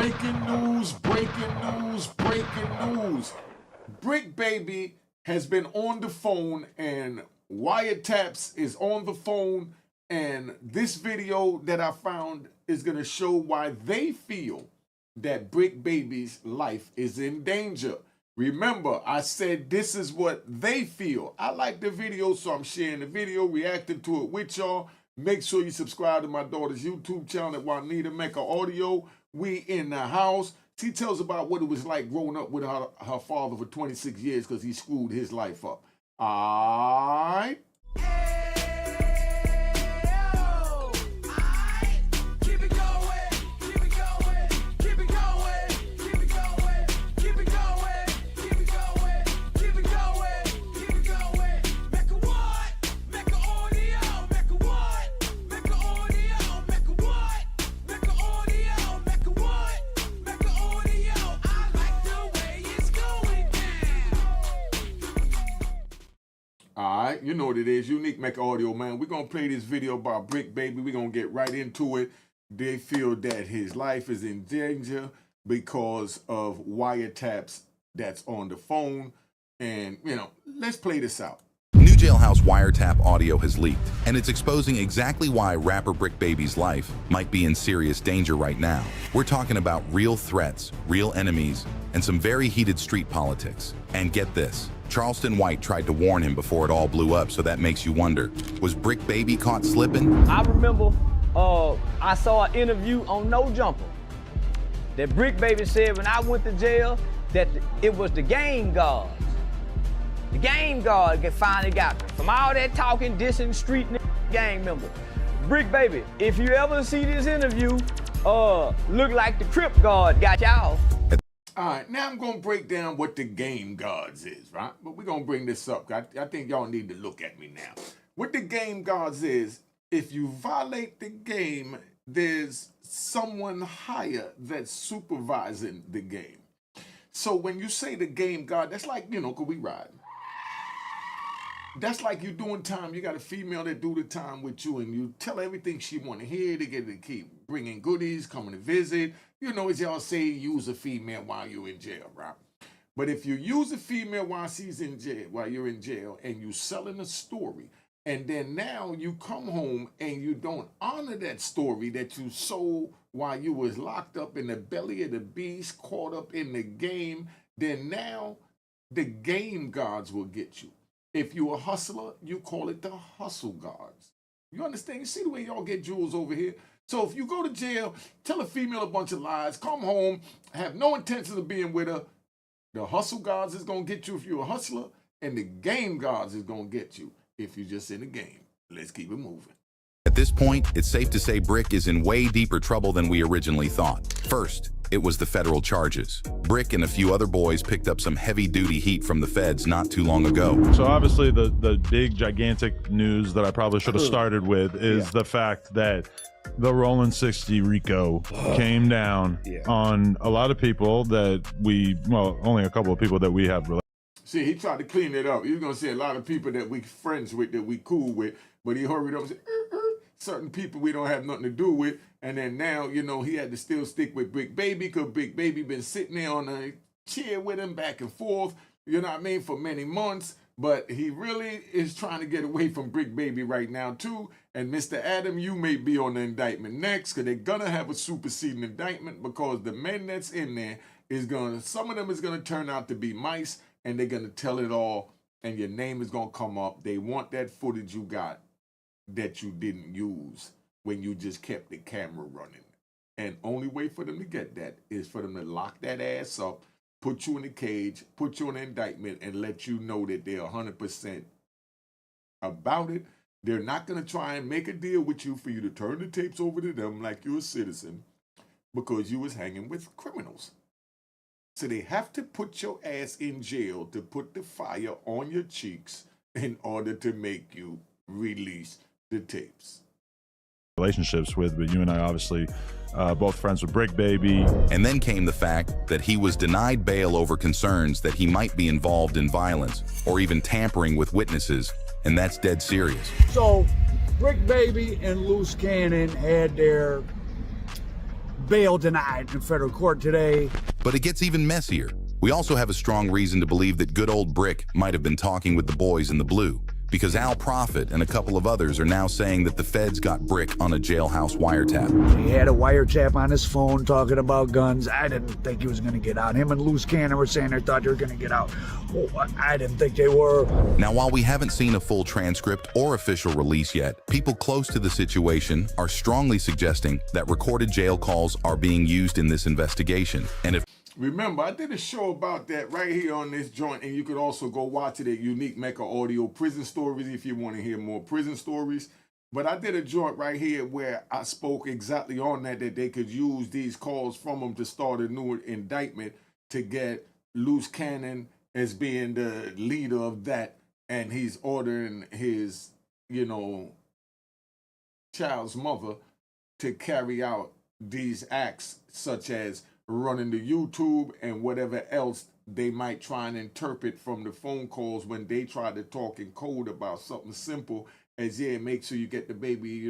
Breaking news, breaking news, breaking news. Bricc Baby has been on the phone and wiretaps is on the phone, and this video that I found is going to show why they feel that Bricc Baby's life is in danger. Remember, I said this is what they feel. I like the video, so I'm sharing the video, reacting to it with y'all. Make sure you subscribe to my daughter's YouTube channel at Juanita Mecca Audio. We in the house. She tells about what it was like growing up with her father for 26 years because he screwed his life up. All right. Alright, you know what it is. Unique Mecca Audio, man. We're going to play this video about Bricc Baby. We're going to get right into it. They feel that his life is in danger because of wiretaps that's on the phone. And, you know, let's play this out. New Jailhouse wiretap audio has leaked, and it's exposing exactly why rapper Bricc Baby's life might be in serious danger right now. We're talking about real threats, real enemies, and some very heated street politics. And get this. Charleston White tried to warn him before it all blew up, so that makes you wonder, was Bricc Baby caught slipping? I remember I saw an interview on No Jumper that Bricc Baby said when I went to jail that it was the game guards. The game guard finally got me. From all that talking, dissing street gang members. Bricc Baby, if you ever see this interview, look like the Crip guard got y'all. All right, now I'm going to break down what the game guards is, right? But we're going to bring this up. I think y'all need to look at me now. What the game guards is, if you violate the game, there's someone higher that's supervising the game. So when you say the game guard, that's like, you know, could we ride? That's like you doing time. You got a female that do the time with you, and you tell her everything she want to hear. They get to keep bringing goodies, coming to visit. You know, as y'all say, use a female while you're in jail, right? But if you use a female while she's in jail, while you're in jail, and you selling a story, and then now you come home and you don't honor that story that you sold while you was locked up in the belly of the beast, caught up in the game, then now the game guards will get you. If you're a hustler, you call it the hustle guards. You understand? You see the way y'all get jewels over here? So if you go to jail, tell a female a bunch of lies, come home, have no intention of being with her, the hustle guards is going to get you if you're a hustler, and the game guards is going to get you if you're just in the game. Let's keep it moving. At this point, it's safe to say Bricc is in way deeper trouble than we originally thought. First, it was the federal charges. Bricc and a few other boys picked up some heavy-duty heat from the feds not too long ago. So obviously the big, gigantic news that I probably should have started with is the fact that the Rolling 60 RICO came down on a lot of people that only a couple of people that we have. See, he tried to clean it up. He was going to say a lot of people that we friends with, that we cool with, but he hurried up and said, certain people we don't have nothing to do with. And then now, you know, he had to still stick with Bricc Baby because Bricc Baby been sitting there on a chair with him back and forth, you know what I mean, for many months. But he really is trying to get away from Bricc Baby right now, too. And Mr. Adam, you may be on the indictment next because they're going to have a superseding indictment because the men that's in there is going to, some of them is going to turn out to be mice, and they're going to tell it all, and your name is going to come up. They want that footage you got that you didn't use when you just kept the camera running. And only way for them to get that is for them to lock that ass up, put you in a cage, put you on an indictment, and let you know that they're 100% about it. They're not going to try and make a deal with you for you to turn the tapes over to them like you're a citizen because you was hanging with criminals. So they have to put your ass in jail to put the fire on your cheeks in order to make you release the tapes. Relationships with, but you and I obviously both friends with Bricc Baby. And then came the fact that he was denied bail over concerns that he might be involved in violence or even tampering with witnesses, and that's dead serious. So Bricc Baby and Loose Cannon had their bail denied in federal court today. But it gets even messier. We also have a strong reason to believe that good old Bricc might have been talking with the boys in the blue, because Al Prophet and a couple of others are now saying that the feds got Bricc on a jailhouse wiretap. He had a wiretap on his phone talking about guns. I didn't think he was going to get out. Him and Loose Cannon were saying they thought they were going to get out. Oh, I didn't think they were. Now, while we haven't seen a full transcript or official release yet, people close to the situation are strongly suggesting that recorded jail calls are being used in this investigation. And if Remember, I did a show about that right here on this joint, and you could also go watch it at Unique Mecca Audio Prison Stories if you want to hear more prison stories. But I did a joint right here where I spoke exactly on that they could use these calls from them to start a new indictment to get Loose Cannon as being the leader of that, and he's ordering his, child's mother to carry out these acts such as running the YouTube and whatever else they might try and interpret from the phone calls when they try to talk in code about something simple as, yeah, make sure you get the baby,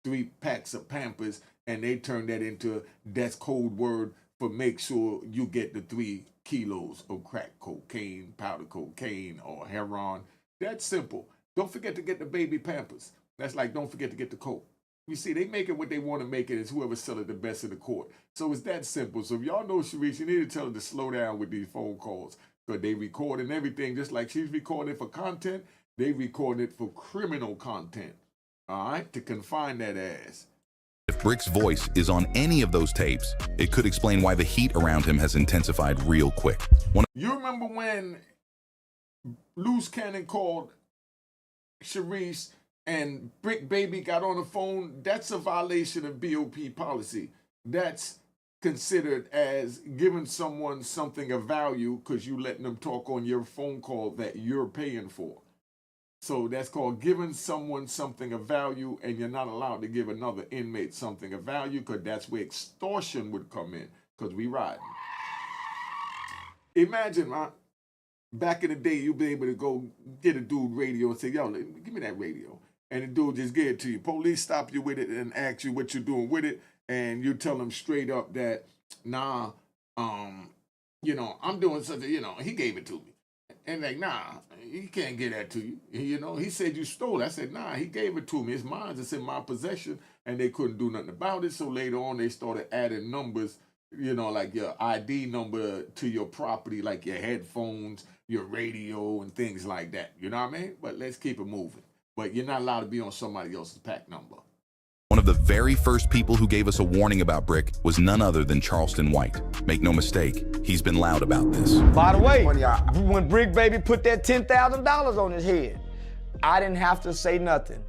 3 packs of Pampers, and they turn that into that's code word for make sure you get the 3 kilos of crack cocaine, powder cocaine, or heroin. That's simple. Don't forget to get the baby Pampers. That's like don't forget to get the coke. You see, they make it what they want to make it. It's whoever sell it the best in the court. So it's that simple. So if y'all know Sharice, you need to tell her to slow down with these phone calls, because they recording everything just like she's recording it for content. They record it for criminal content. All right, to confine that ass. If Brick's voice is on any of those tapes, it could explain why the heat around him has intensified real quick. You remember when Loose Cannon called Sharice and Bricc Baby got on the phone? That's a violation of BOP policy. That's considered as giving someone something of value because you letting them talk on your phone call that you're paying for. So that's called giving someone something of value, and you're not allowed to give another inmate something of value, because that's where extortion would come in, because we riding. Imagine, man, back in the day, you'd be able to go get a dude radio and say, yo, give me that radio. And the dude just give it to you. Police stop you with it and ask you what you're doing with it, and you tell them straight up that, nah, I'm doing something, he gave it to me. And like, nah, he can't get that to you. He said you stole it. I said, nah, he gave it to me. It's mine. It's in my possession. And they couldn't do nothing about it. So later on, they started adding numbers, like your ID number to your property, like your headphones, your radio, and things like that. You know what I mean? But let's keep it moving. But you're not allowed to be on somebody else's pack number. One of the very first people who gave us a warning about Bricc was none other than Charleston White. Make no mistake, he's been loud about this. By the way, when Bricc Baby put that $10,000 on his head, I didn't have to say nothing.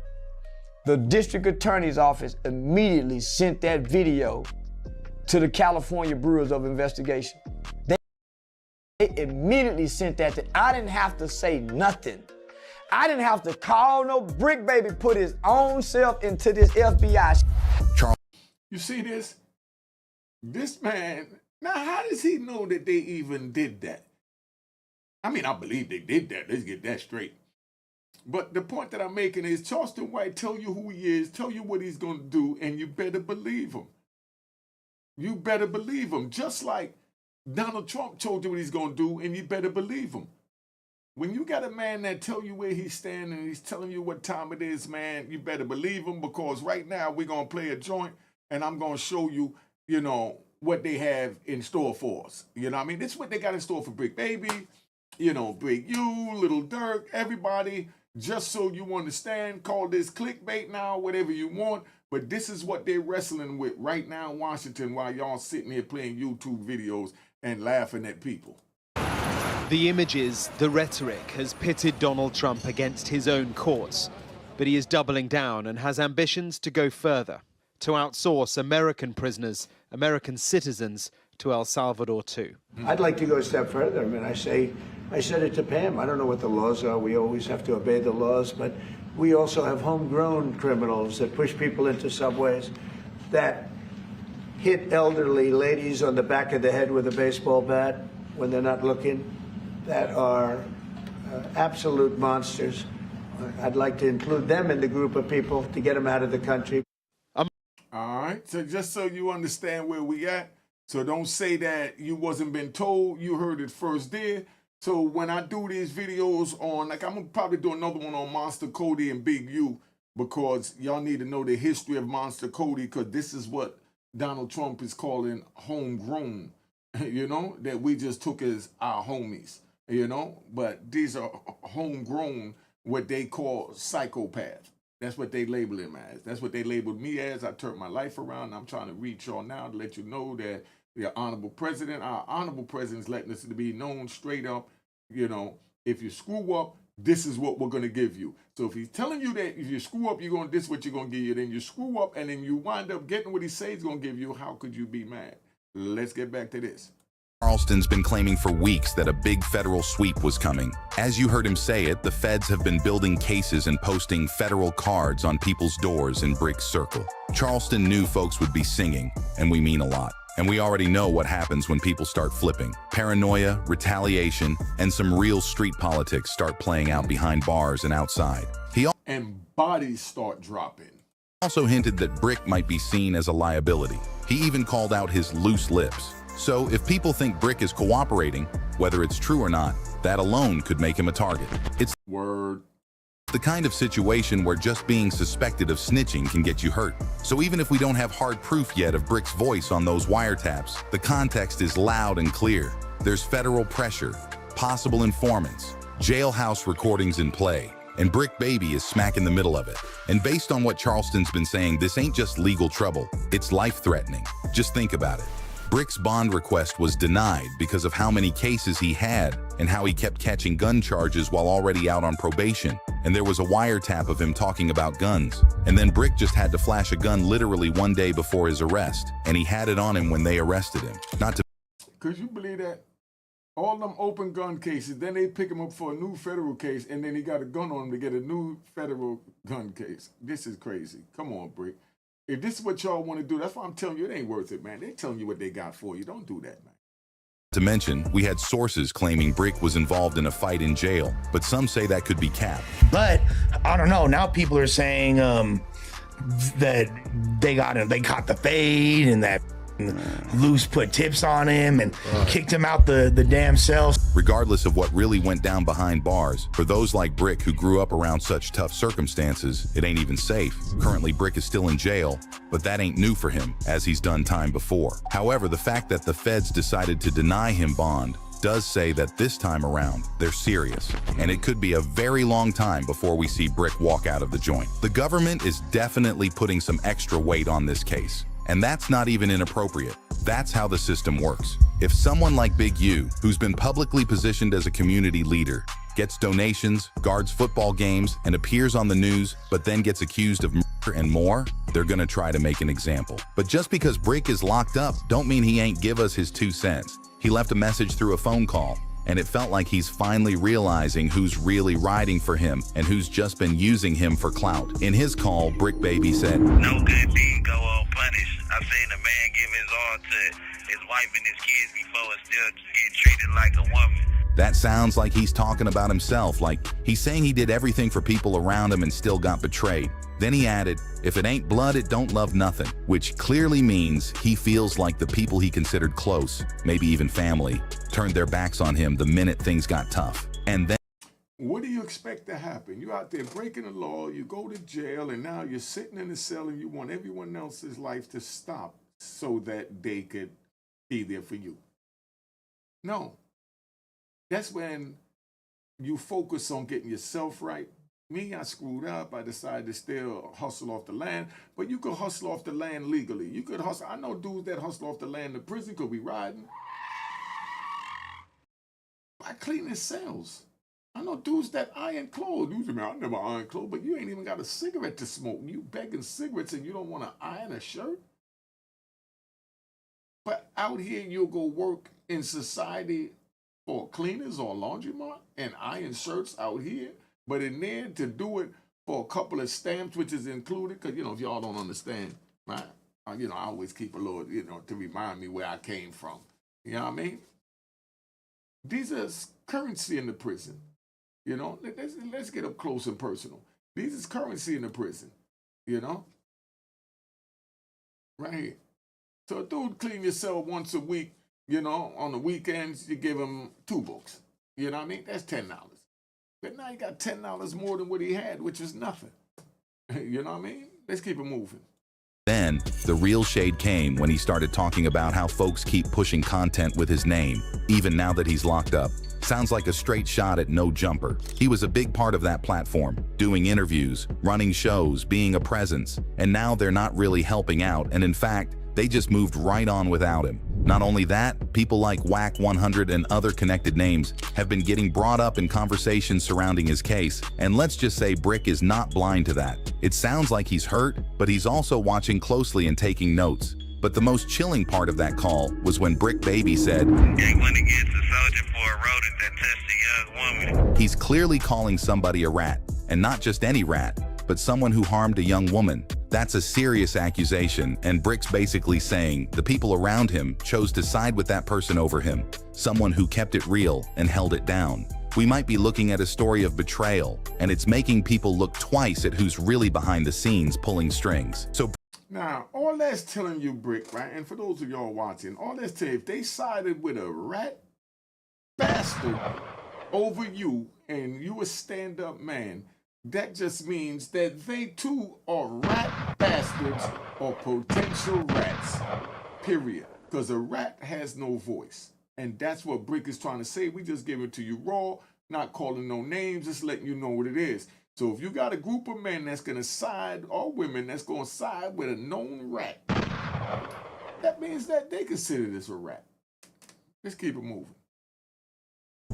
The district attorney's office immediately sent that video to the California Bureau of Investigation. They immediately sent that I didn't have to say nothing. I didn't have to call no Bricc Baby, put his own self into this FBI. You see this? This man, now how does he know that they even did that? I mean, I believe they did that. Let's get that straight. But the point that I'm making is Charleston White tell you who he is, tell you what he's going to do, and you better believe him. You better believe him. Just like Donald Trump told you what he's going to do, and you better believe him. When you got a man that tell you where he's standing, he's telling you what time it is, man, you better believe him, because right now we're going to play a joint, and I'm going to show you, what they have in store for us. You know what I mean? This is what they got in store for Bricc Baby, Big U, Little Dirk, everybody. Just so you understand, call this clickbait now, whatever you want, but this is what they're wrestling with right now in Washington while y'all sitting here playing YouTube videos and laughing at people. The images, the rhetoric has pitted Donald Trump against his own courts, but he is doubling down and has ambitions to go further, to outsource American prisoners, American citizens, to El Salvador too. I'd like to go a step further. I mean, I said it to Pam. I don't know what the laws are. We always have to obey the laws, but we also have homegrown criminals that push people into subways, that hit elderly ladies on the back of the head with a baseball bat when they're not looking, that are absolute monsters. I'd like to include them in the group of people to get them out of the country. All right. So just so you understand where we at. So don't say that you wasn't been told. You heard it first there. So when I do these videos on, like I'm gonna probably do another one on Monster Cody and Big U, because y'all need to know the history of Monster Cody, because this is what Donald Trump is calling homegrown, you know, that we just took as our homies, you know, but these are homegrown, what they call psychopaths. That's what they label him as. That's what they labeled me as. I turned my life around. I'm trying to reach y'all now to let you know that the honorable president, our honorable president, is letting us to be known straight up, you know, if you screw up, this is what we're going to give you. So if he's telling you that if you screw up, this is what you're going to give you. Then you screw up and then you wind up getting what he says he's going to give you. How could you be mad? Let's get back to this. Charleston's been claiming for weeks that a big federal sweep was coming. As you heard him say it, the feds have been building cases and posting federal cards on people's doors in Brick's circle. Charleston knew folks would be singing, and we mean a lot. And we already know what happens when people start flipping. Paranoia, retaliation, and some real street politics start playing out behind bars and outside. And bodies start dropping. Also hinted that Bricc might be seen as a liability. He even called out his loose lips. So if people think Bricc is cooperating, whether it's true or not, that alone could make him a target. It's Word. the kind of situation where just being suspected of snitching can get you hurt. So even if we don't have hard proof yet of Brick's voice on those wiretaps, the context is loud and clear. There's federal pressure, possible informants, jailhouse recordings in play, and Bricc Baby is smack in the middle of it. And based on what Charleston's been saying, this ain't just legal trouble, it's life-threatening. Just think about it. Brick's bond request was denied because of how many cases he had and how he kept catching gun charges while already out on probation. And there was a wiretap of him talking about guns. And then Bricc just had to flash a gun literally one day before his arrest, and he had it on him when they arrested him. Not to Could you believe that? All them open gun cases, then they pick him up for a new federal case, and then he got a gun on him to get a new federal gun case. This is crazy. Come on, Bricc. If this is what y'all want to do, that's why I'm telling you it ain't worth it, man. They're telling you what they got for you. Don't do that, man. To mention, we had sources claiming Bricc was involved in a fight in jail, but some say that could be capped. But I don't know. Now people are saying that they caught the fade and that Luce put tips on him and kicked him out the damn cell. Regardless of what really went down behind bars, for those like Bricc who grew up around such tough circumstances, it ain't even safe. Currently, Bricc is still in jail, but that ain't new for him, as he's done time before. However, the fact that the feds decided to deny him bond does say that this time around, they're serious, and it could be a very long time before we see Bricc walk out of the joint. The government is definitely putting some extra weight on this case. And that's not even inappropriate. That's how the system works. If someone like Big U, who's been publicly positioned as a community leader, gets donations, guards football games, and appears on the news, but then gets accused of murder and more, they're gonna try to make an example. But just because Bricc is locked up, don't mean he ain't give us his 2 cents. He left a message through a phone call, and it felt like he's finally realizing who's really riding for him and who's just been using him for clout. In his call, Bricc Baby said, "No good deed go unpunished. I seen a man give his all to his wife and his kids before and still get treated like a woman." That sounds like he's talking about himself, like he's saying he did everything for people around him and still got betrayed. Then he added, "If it ain't blood, it don't love nothing," which clearly means he feels like the people he considered close, maybe even family, turned their backs on him the minute things got tough. And then what do you expect to happen? You out there breaking the law, you go to jail, and now you're sitting in the cell and you want everyone else's life to stop so that they could be there for you. No. That's when you focus on getting yourself right. Me, I screwed up. I decided to still hustle off the land, but you could hustle off the land legally. You could hustle. I know dudes that hustle off the land in prison could be riding by cleaning cells. I know dudes that iron clothes. You say, "Man, I never iron clothes," but you ain't even got a cigarette to smoke. You begging cigarettes and you don't want to iron a shirt? But out here, you'll go work in society for cleaners or laundromat and iron shirts out here. But in there, to do it for a couple of stamps, which is included, because, if y'all don't understand, right? I always keep a little, to remind me where I came from. You know what I mean? These are currency in the prison. Let's get up close and personal. These is currency in the prison, Right? So a dude clean your cell once a week, you know, on the weekends, you give him 2 books. You know what I mean? That's $10. But now you got $10 more than what he had, which is nothing. You know what I mean? Let's keep it moving. Then, the real shade came when he started talking about how folks keep pushing content with his name, even now that he's locked up. Sounds like a straight shot at No Jumper. He was a big part of that platform, doing interviews, running shows, being a presence, and now they're not really helping out, and in fact, they just moved right on without him. Not only that, people like Wack 100 and other connected names have been getting brought up in conversations surrounding his case, and let's just say Bricc is not blind to that. It sounds like he's hurt, but he's also watching closely and taking notes. But the most chilling part of that call was when Bricc Baby said, Gang went against a soldier for a rodent that touched a young woman. he's clearly calling somebody a rat, and not just any rat, but someone who harmed a young woman. That's a serious accusation, and Brick's basically saying the people around him chose to side with that person over him, someone who kept it real and held it down. We might be looking at a story of betrayal, and it's making people look twice at who's really behind the scenes pulling strings. So Now, all that's telling you, Bricc, right? And for those of y'all watching, all that's telling you, if they sided with a rat bastard over you and you a stand-up man, that just means that they too are rat bastards or potential rats, period. Because a rat has no voice. And that's what Bricc is trying to say. We just give it to you raw, not calling no names, just letting you know what it is. So if you got a group of men that's going to side, or women that's going to side with a known rat, that means that they consider this a rat. Let's keep it moving.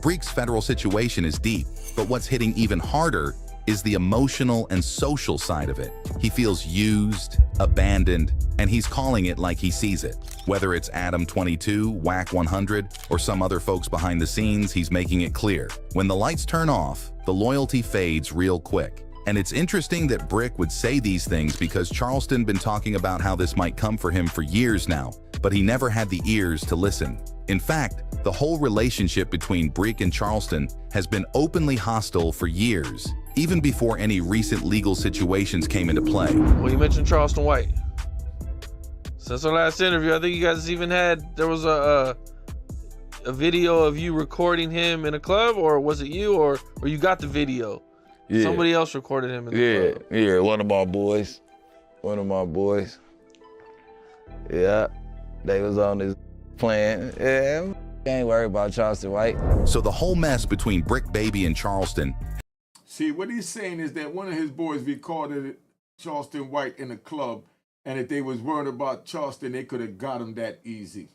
Brick's federal situation is deep, but what's hitting even harder is the emotional and social side of it. He feels used, abandoned, and he's calling it like he sees it. Whether it's Adam 22, Wack 100, or some other folks behind the scenes, he's making it clear. When the lights turn off, the loyalty fades real quick. And it's interesting that Bricc would say these things because Charleston been talking about how this might come for him for years now, but he never had the ears to listen. In fact, the whole relationship between Bricc and Charleston has been openly hostile for years, even before any recent legal situations came into play. Well, you mentioned Charleston White. Since our last interview, I think you guys even had, there was a video of you recording him in a club, or was it you, or you got the video? Yeah. Somebody else recorded him in the club. Yeah, one of my boys. Yeah, they was on this plan. Yeah, ain't worried about Charleston White. So the whole mess between Bricc Baby and Charleston. See, what he's saying is that one of his boys recorded Charleston White in a club, and if they was worried about Charleston, they could have got him that easy.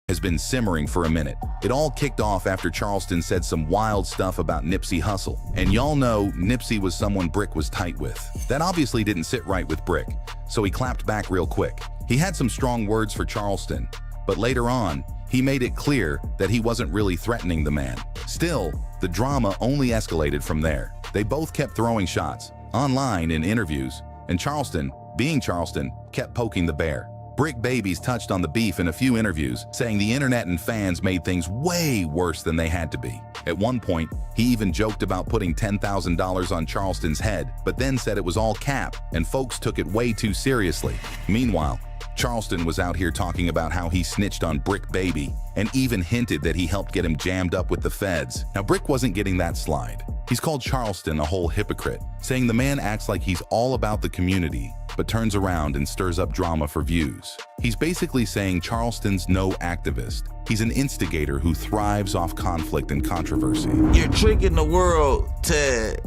Has been simmering for a minute. It all kicked off after Charleston said some wild stuff about Nipsey Hussle. And y'all know Nipsey was someone Bricc was tight with. That obviously didn't sit right with Bricc, so he clapped back real quick. He had some strong words for Charleston, but later on, he made it clear that he wasn't really threatening the man. Still, the drama only escalated from there. They both kept throwing shots, online in interviews, and Charleston, being Charleston, kept poking the bear. Bricc Baby's touched on the beef in a few interviews, saying the internet and fans made things way worse than they had to be. At one point, he even joked about putting $10,000 on Charleston's head, but then said it was all cap, and folks took it way too seriously. Meanwhile, Charleston was out here talking about how he snitched on Bricc Baby, and even hinted that he helped get him jammed up with the feds. Now, Bricc wasn't getting that slide. He's called Charleston a whole hypocrite, saying the man acts like he's all about the community, but turns around and stirs up drama for views. He's basically saying Charleston's no activist. He's an instigator who thrives off conflict and controversy. You're tricking the world to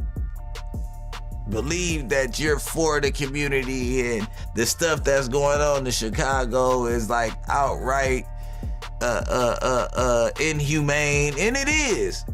believe that you're for the community, and the stuff that's going on in Chicago is like outright inhumane, and it is,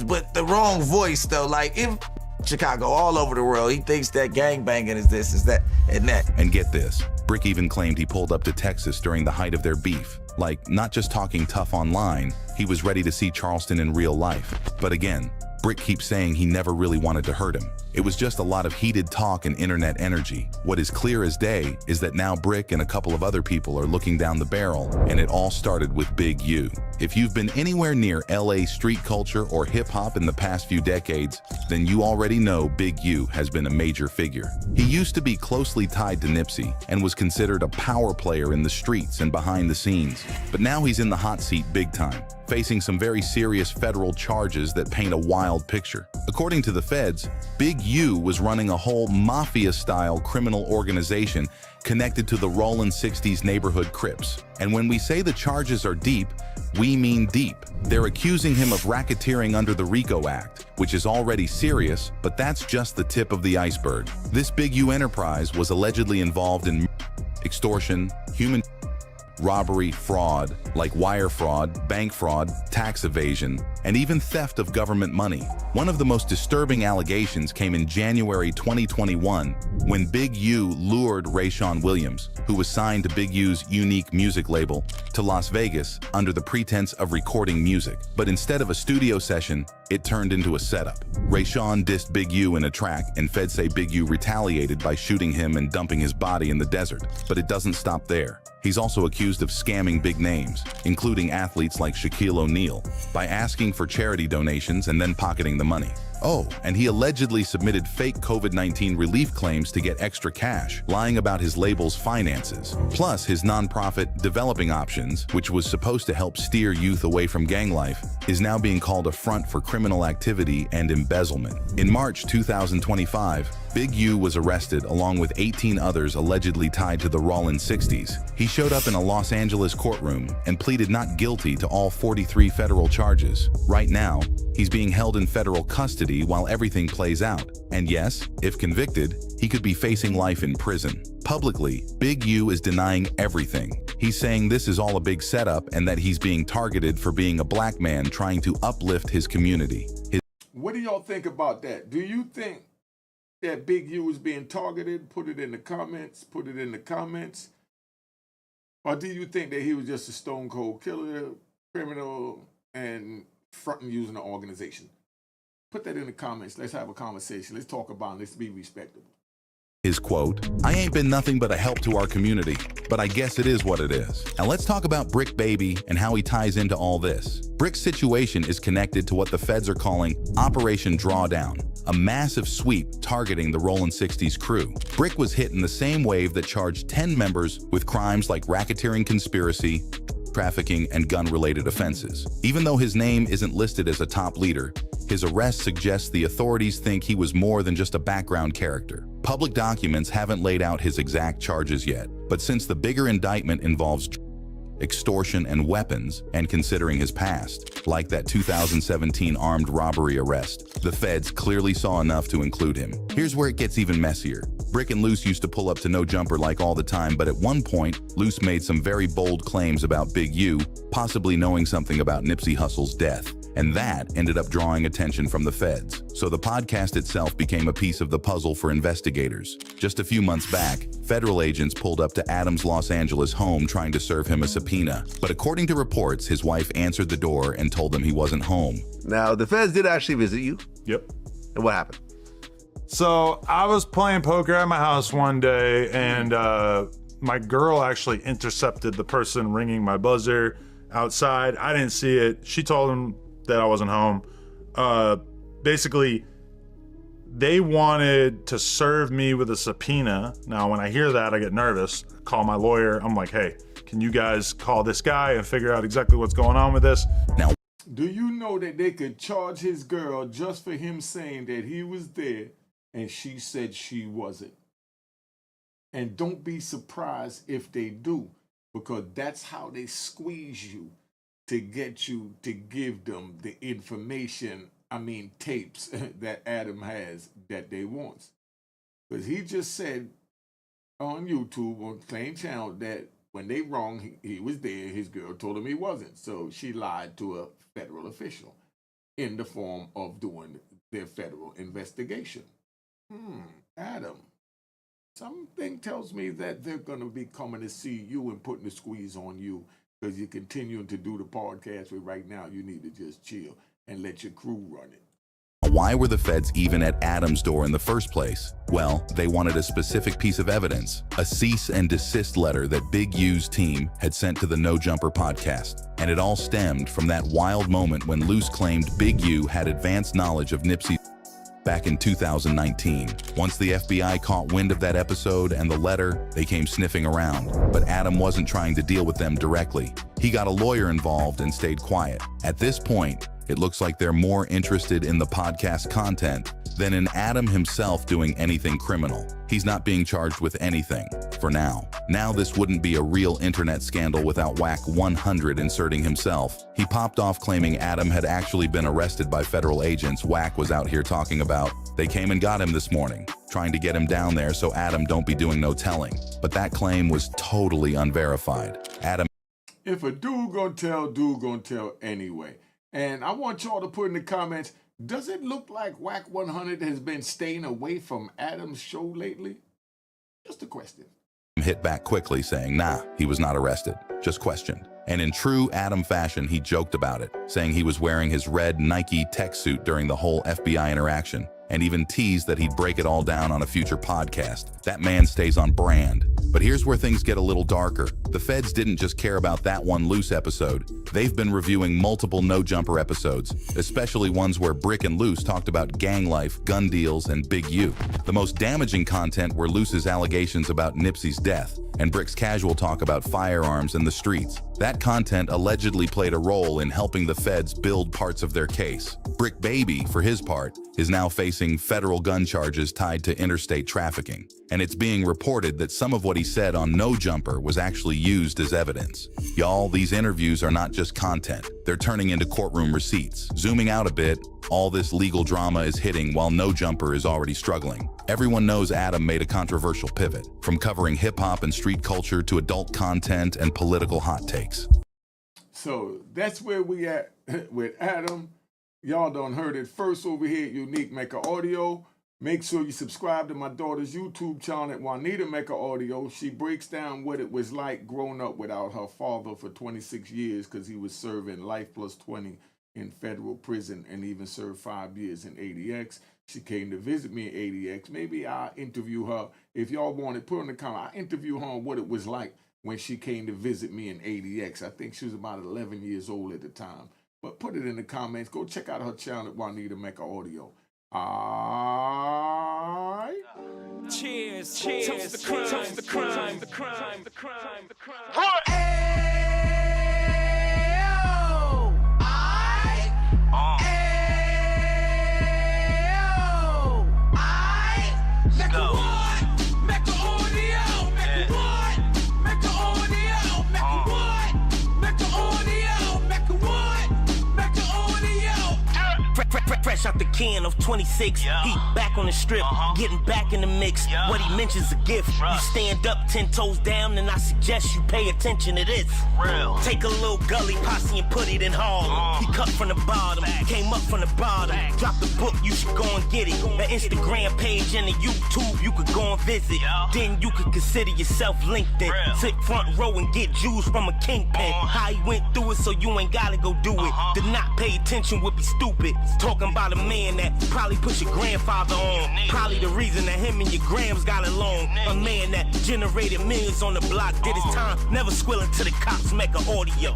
but the wrong voice though. Like, if Chicago, all over the world, he thinks that gangbanging is this, is that, and that. And get this, Bricc even claimed he pulled up to Texas during the height of their beef. Like, not just talking tough online, he was ready to see Charleston in real life. But again, Bricc keeps saying he never really wanted to hurt him. It was just a lot of heated talk and internet energy. What is clear as day is that now Bricc and a couple of other people are looking down the barrel, and it all started with Big U. If you've been anywhere near LA street culture or hip-hop in the past few decades, then you already know Big U has been a major figure. He used to be closely tied to Nipsey and was considered a power player in the streets and behind the scenes. But now he's in the hot seat big time, facing some very serious federal charges that paint a wild picture. According to the feds, Big U was running a whole mafia-style criminal organization connected to the Rollin' 60s neighborhood Crips. And when we say the charges are deep, we mean deep. They're accusing him of racketeering under the RICO Act, which is already serious, but that's just the tip of the iceberg. This Big U enterprise was allegedly involved in extortion, human robbery, fraud, like wire fraud, bank fraud, tax evasion, and even theft of government money. One of the most disturbing allegations came in January 2021 when Big U lured Rayshawn Williams, who was signed to Big U's unique music label, to Las Vegas under the pretense of recording music. But instead of a studio session, it turned into a setup. Rayshawn dissed Big U in a track, and feds say Big U retaliated by shooting him and dumping his body in the desert. But it doesn't stop there. He's also accused of scamming big names, including athletes like Shaquille O'Neal, by asking for charity donations and then pocketing the money. Oh, and he allegedly submitted fake COVID-19 relief claims to get extra cash, lying about his label's finances. Plus, his nonprofit Developing Options, which was supposed to help steer youth away from gang life, is now being called a front for criminal activity and embezzlement. In March 2025, Big U was arrested along with 18 others allegedly tied to the Rollin' 60s. He showed up in a Los Angeles courtroom and pleaded not guilty to all 43 federal charges. Right now, he's being held in federal custody while everything plays out. And yes, if convicted, he could be facing life in prison. Publicly, Big U is denying everything. He's saying this is all a big setup and that he's being targeted for being a black man trying to uplift his community. What do y'all think about that? Do you think that Big U is being targeted? Put it in the comments. Put it in the comments. Or do you think that he was just a stone cold killer, criminal, and fronting using the organization? Put that in the comments. Let's have a conversation. Let's talk about it. Let's be respectable. His quote, "I ain't been nothing but a help to our community, but I guess it is what it is." Now let's talk about Bricc Baby and how he ties into all this. Brick's situation is connected to what the feds are calling Operation Drawdown, a massive sweep targeting the Rollin' 60s crew. Bricc was hit in the same wave that charged 10 members with crimes like racketeering conspiracy, trafficking, and gun-related offenses. Even though his name isn't listed as a top leader, his arrest suggests the authorities think he was more than just a background character. Public documents haven't laid out his exact charges yet, but since the bigger indictment involves extortion and weapons, and considering his past, like that 2017 armed robbery arrest, the feds clearly saw enough to include him. Here's where it gets even messier. Bricc and Luce used to pull up to No Jumper like all the time, but at one point, Luce made some very bold claims about Big U, possibly knowing something about Nipsey Hussle's death. And that ended up drawing attention from the feds. So the podcast itself became a piece of the puzzle for investigators. Just a few months back, federal agents pulled up to Adam's Los Angeles home trying to serve him a subpoena. But according to reports, his wife answered the door and told them he wasn't home. Now, the feds did actually visit you. Yep. And what happened? So I was playing poker at my house one day, and my girl actually intercepted the person ringing my buzzer outside. I didn't see it. She told him that I wasn't home. Basically, they wanted to serve me with a subpoena. Now, when I hear that, I get nervous. Call my lawyer. I'm like, hey, can you guys call this guy and figure out exactly what's going on with this? Now, do you know that they could charge his girl just for him saying that he was there and she said she wasn't? And don't be surprised if they do, because that's how they squeeze you to get you to give them the information, tapes that Adam has that they want. Because he just said on YouTube, on Claim Channel, that when they wrong, he was there, his girl told him he wasn't. So she lied to a federal official in the form of doing their federal investigation. Adam, something tells me that they're going to be coming to see you and putting the squeeze on you, because you're continuing to do the podcast. Where right now you need to just chill and let your crew run it. Why were the feds even at Adam's door in the first place? Well, they wanted a specific piece of evidence, a cease and desist letter that Big U's team had sent to the No Jumper podcast. And it all stemmed from that wild moment when Luce claimed Big U had advanced knowledge of Nipsey back in 2019. Once the FBI caught wind of that episode and the letter, they came sniffing around. But Adam wasn't trying to deal with them directly. He got a lawyer involved and stayed quiet. At this point, it looks like they're more interested in the podcast content than in Adam himself doing anything criminal. He's not being charged with anything, for now. Now this wouldn't be a real internet scandal without Wack 100 inserting himself. He popped off claiming Adam had actually been arrested by federal agents. Wack was out here talking about, they came and got him this morning, trying to get him down there so Adam don't be doing no telling. But that claim was totally unverified. Adam. If a dude gonna tell anyway. And I want y'all to put in the comments, does it look like Wack 100 has been staying away from Adam's show lately? Just a question. Hit back quickly saying, nah, he was not arrested, just questioned. And in true Adam fashion, he joked about it, saying he was wearing his red Nike tech suit during the whole FBI interaction, and even teased that he'd break it all down on a future podcast. That man stays on brand. But here's where things get a little darker. The feds didn't just care about that one Luce episode. They've been reviewing multiple No Jumper episodes, especially ones where Bricc and Luce talked about gang life, gun deals, and Big U. The most damaging content were Luce's allegations about Nipsey's death, and Brick's casual talk about firearms in the streets. That content allegedly played a role in helping the feds build parts of their case. Bricc Baby, for his part, is now facing federal gun charges tied to interstate trafficking. And it's being reported that some of what he said on No Jumper was actually used as evidence. Y'all, these interviews are not just content. They're turning into courtroom receipts. Zooming out a bit, all this legal drama is hitting while No Jumper is already struggling. Everyone knows Adam made a controversial pivot, from covering hip-hop and street culture to adult content and political hot takes. So that's where we at with Adam. Y'all done heard it first over here at Unique Maker Audio. Make sure you subscribe to my daughter's YouTube channel at Juanita Maker Audio. She breaks down what it was like growing up without her father for 26 years because he was serving life plus 20 in federal prison and even served 5 years in ADX. She came to visit me in ADX. Maybe I'll interview her. If y'all want it, put in the comment. I'll interview her on what it was like when she came to visit me in ADX. I think she was about 11 years old at the time. But put it in the comments. Go check out her channel at Juanita Maker Audio. Alright. Cheers, cheers, toast the crime, toast the crime, the crime, the crime, the crime. What? Fresh out the can of 26, yeah. He back on the strip, getting back in the mix. Yeah. What he mentions a gift. Right. You stand up 10 toes down, and I suggest you pay attention to this. Real. Take a little gully posse and put it in Harlem. He cut from the bottom, came up from the bottom. Drop the book, you should go and get it. The Instagram page and the YouTube, you could go and visit. Yeah. Then you could consider yourself LinkedIn. Real. Sit front row and get Jews from a kingpin. How he went through it, so you ain't gotta go do it. To not pay attention would be stupid. Talking about a man that probably put your grandfather on. Probably the reason that him and your grams got along. A man that generated millions on the block, did his time, never squilling to the cops, make an audio.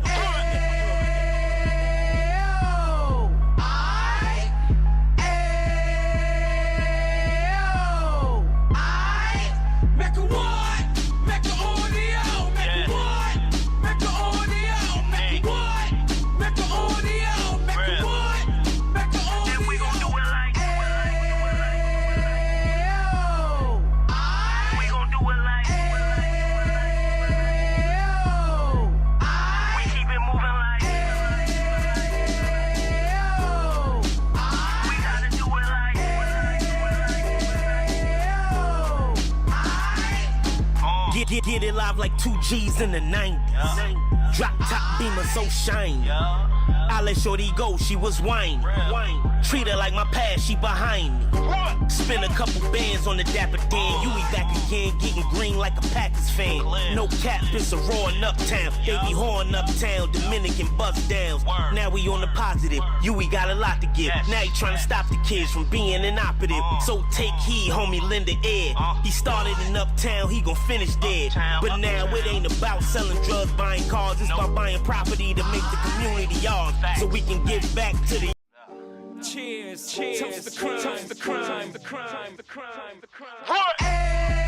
Get it live like 2 G's in the 90s. Drop top beamer so shiny. I let shorty go, she was whining. Treat her like my past, she behind me. Spend a couple bands on the Dapper Dan. You back again, getting green like a Packers fan. No cap, it's a roaring uptown. They be horn uptown, Dominican bust downs. Now we on the positive, we got a lot to give. Now he trying to stop the kids from being inoperative. So take heed, homie, lend a ear. He started in uptown, he gon' finish dead. But now it ain't about selling drugs, buying cars. It's about buying property to make the community ours, so we can give back to the. Cheers, cheers, toast the crime, the crime, the crime, the crime, the crime. Hey!